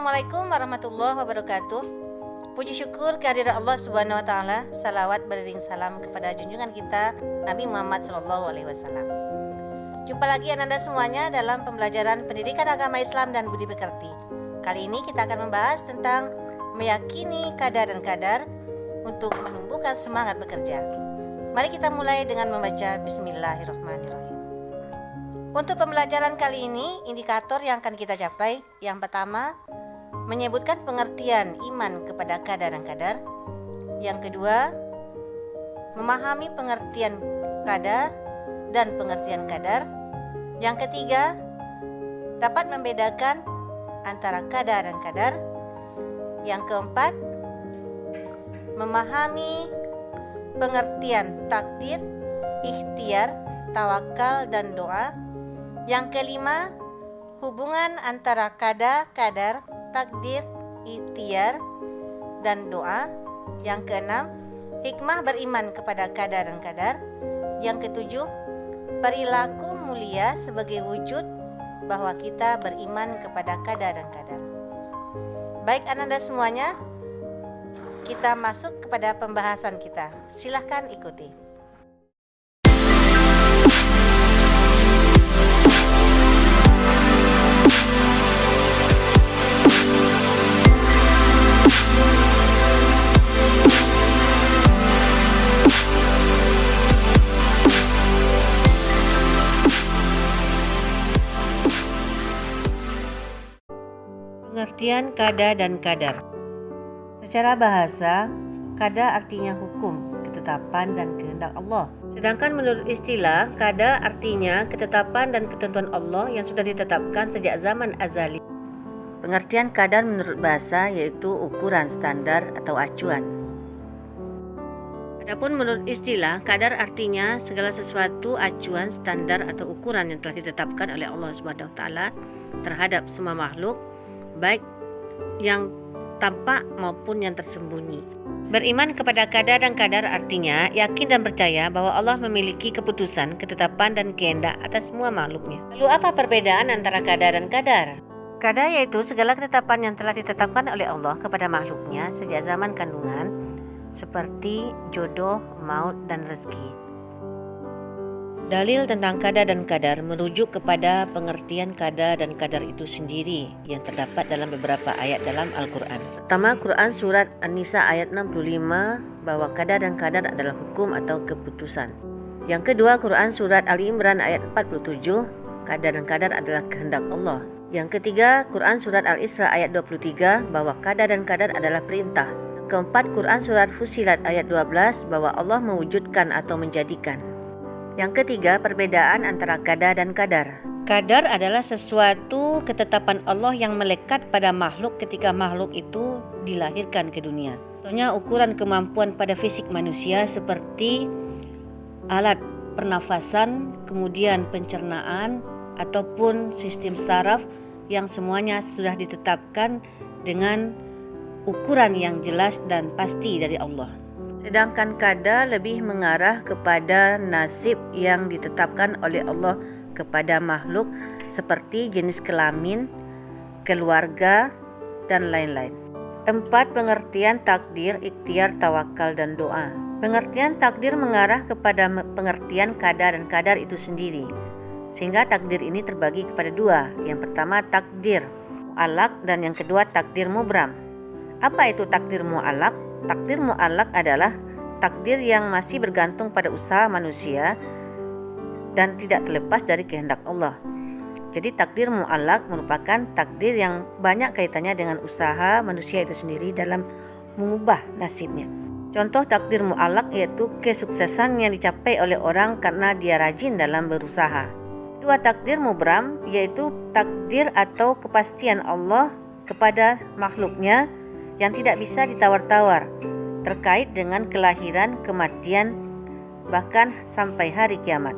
Assalamualaikum warahmatullahi wabarakatuh. Puji syukur kehadirat Allah Subhanahu wa taala. Salawat beriring salam kepada junjungan kita Nabi Muhammad SAW. Jumpa lagi Anda semuanya dalam pembelajaran pendidikan agama Islam dan budi pekerti. Kali ini kita akan membahas tentang meyakini qada dan qadar untuk menumbuhkan semangat bekerja. Mari kita mulai dengan membaca Bismillahirrahmanirrahim. Untuk pembelajaran kali ini, indikator yang akan kita capai yang pertama, menyebutkan pengertian iman kepada qada dan qadar. Yang kedua, memahami pengertian qada dan pengertian qadar. Yang ketiga, dapat membedakan antara qada dan qadar. Yang keempat, memahami pengertian takdir, ikhtiar, tawakal, dan doa. Yang kelima, hubungan antara qada, qadar, takdir, ikhtiar, dan doa. Yang keenam, hikmah beriman kepada qada dan qadar. Yang ketujuh, perilaku mulia sebagai wujud bahwa kita beriman kepada qada dan qadar. Baik Anda semuanya, kita masuk kepada pembahasan kita. Silahkan ikuti. Pengertian qada dan qadar. Secara bahasa, qada artinya hukum, ketetapan dan kehendak Allah. Sedangkan menurut istilah, qada artinya ketetapan dan ketentuan Allah yang sudah ditetapkan sejak zaman azali. Pengertian qadar menurut bahasa yaitu ukuran, standar atau acuan. Adapun menurut istilah, qadar artinya segala sesuatu acuan, standar atau ukuran yang telah ditetapkan oleh Allah Subhanahu wa taala terhadap semua makhluk, baik yang tampak maupun yang tersembunyi. Beriman kepada qada dan qadar artinya yakin dan percaya bahwa Allah memiliki keputusan, ketetapan dan kehendak atas semua makhluknya. Lalu apa perbedaan antara qada dan qadar? Qada yaitu segala ketetapan yang telah ditetapkan oleh Allah kepada makhluknya sejak zaman kandungan, seperti jodoh, maut, dan rezeki. Dalil tentang qada dan qadar merujuk kepada pengertian qada dan qadar itu sendiri yang terdapat dalam beberapa ayat dalam Al-Quran. Pertama, Quran Surat An-Nisa ayat 65 bahwa qada dan qadar adalah hukum atau keputusan. Yang kedua, Quran Surat Ali Imran ayat 47, qada dan qadar adalah kehendak Allah. Yang ketiga, Quran Surat Al-Isra ayat 23 bahwa qada dan qadar adalah perintah. Keempat, Quran Surat Fussilat ayat 12 bahwa Allah mewujudkan atau menjadikan. Yang ketiga, perbedaan antara qada dan qadar. Qadar adalah sesuatu ketetapan Allah yang melekat pada makhluk ketika makhluk itu dilahirkan ke dunia. Contohnya ukuran kemampuan pada fisik manusia seperti alat pernafasan, kemudian pencernaan, ataupun sistem saraf yang semuanya sudah ditetapkan dengan ukuran yang jelas dan pasti dari Allah. Sedangkan qada lebih mengarah kepada nasib yang ditetapkan oleh Allah kepada makhluk seperti jenis kelamin, keluarga, dan lain-lain. 4. Pengertian takdir, ikhtiar, tawakal, dan doa. Pengertian takdir mengarah kepada pengertian qada dan qadar itu sendiri, sehingga takdir ini terbagi kepada dua. Yang pertama takdir mu'allaq dan yang kedua takdir mubram. Apa itu takdir mu'allaq? Takdir mu'allaq adalah takdir yang masih bergantung pada usaha manusia dan tidak terlepas dari kehendak Allah. Jadi takdir mu'allaq merupakan takdir yang banyak kaitannya dengan usaha manusia itu sendiri dalam mengubah nasibnya. Contoh takdir mu'allaq yaitu kesuksesan yang dicapai oleh orang karena dia rajin dalam berusaha. Dua, takdir mubram yaitu takdir atau kepastian Allah kepada makhluknya yang tidak bisa ditawar-tawar terkait dengan kelahiran, kematian, bahkan sampai hari kiamat.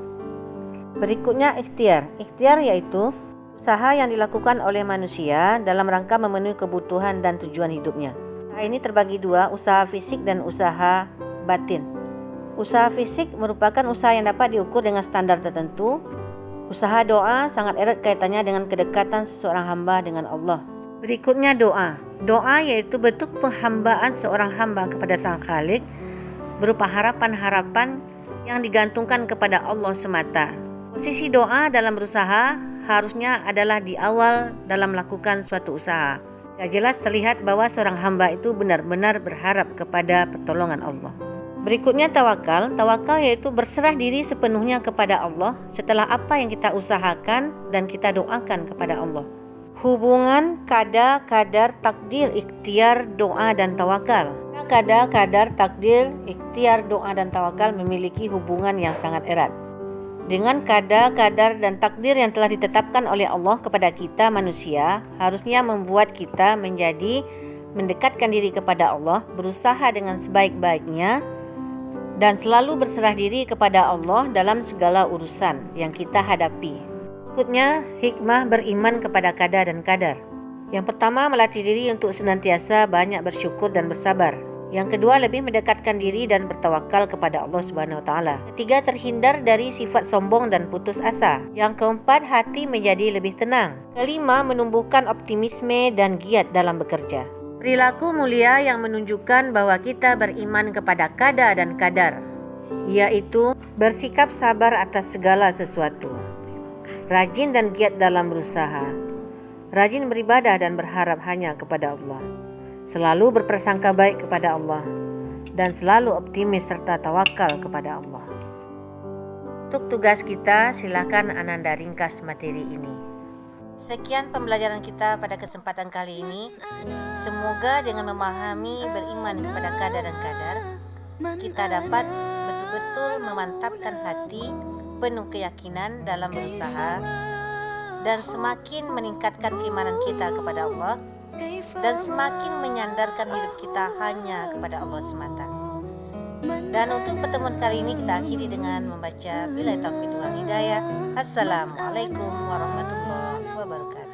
Berikutnya ikhtiar. Ikhtiar yaitu usaha yang dilakukan oleh manusia dalam rangka memenuhi kebutuhan dan tujuan hidupnya. Usaha ini terbagi dua, usaha fisik dan usaha batin. Usaha fisik merupakan usaha yang dapat diukur dengan standar tertentu. Usaha doa sangat erat kaitannya dengan kedekatan seseorang hamba dengan Allah. Berikutnya doa. Doa yaitu bentuk penghambaan seorang hamba kepada Sang Khalik berupa harapan-harapan yang digantungkan kepada Allah semata. Posisi doa dalam berusaha harusnya adalah di awal dalam melakukan suatu usaha. Ya, jelas terlihat bahwa seorang hamba itu benar-benar berharap kepada pertolongan Allah. Berikutnya tawakal. Tawakal yaitu berserah diri sepenuhnya kepada Allah setelah apa yang kita usahakan dan kita doakan kepada Allah. Hubungan kada, kadar, takdir, ikhtiar, doa, dan tawakal. Kada, kadar, takdir, ikhtiar, doa, dan tawakal memiliki hubungan yang sangat erat. Dengan kada, kadar, dan takdir yang telah ditetapkan oleh Allah kepada kita manusia, harusnya membuat kita menjadi mendekatkan diri kepada Allah, berusaha dengan sebaik-baiknya, dan selalu berserah diri kepada Allah dalam segala urusan yang kita hadapi. Berikutnya, hikmah beriman kepada kada dan kadar. Yang pertama, melatih diri untuk senantiasa banyak bersyukur dan bersabar. Yang kedua, lebih mendekatkan diri dan bertawakal kepada Allah Subhanahu wa taala. Ketiga, terhindar dari sifat sombong dan putus asa. Yang keempat, hati menjadi lebih tenang. Kelima, menumbuhkan optimisme dan giat dalam bekerja. Perilaku mulia yang menunjukkan bahwa kita beriman kepada kada dan kadar, yaitu bersikap sabar atas segala sesuatu, rajin dan giat dalam berusaha, rajin beribadah dan berharap hanya kepada Allah, selalu berprasangka baik kepada Allah, dan selalu optimis serta tawakal kepada Allah. Untuk tugas kita, silakan Ananda ringkas materi ini. Sekian pembelajaran kita pada kesempatan kali ini. Semoga dengan memahami beriman kepada kada dan kadar, kita dapat betul-betul memantapkan hati penuh keyakinan dalam berusaha dan semakin meningkatkan keimanan kita kepada Allah dan semakin menyandarkan hidup kita hanya kepada Allah semata. Dan untuk pertemuan kali ini kita akhiri dengan membaca billahi taufiq wal hidayah. Assalamualaikum warahmatullahi wabarakatuh.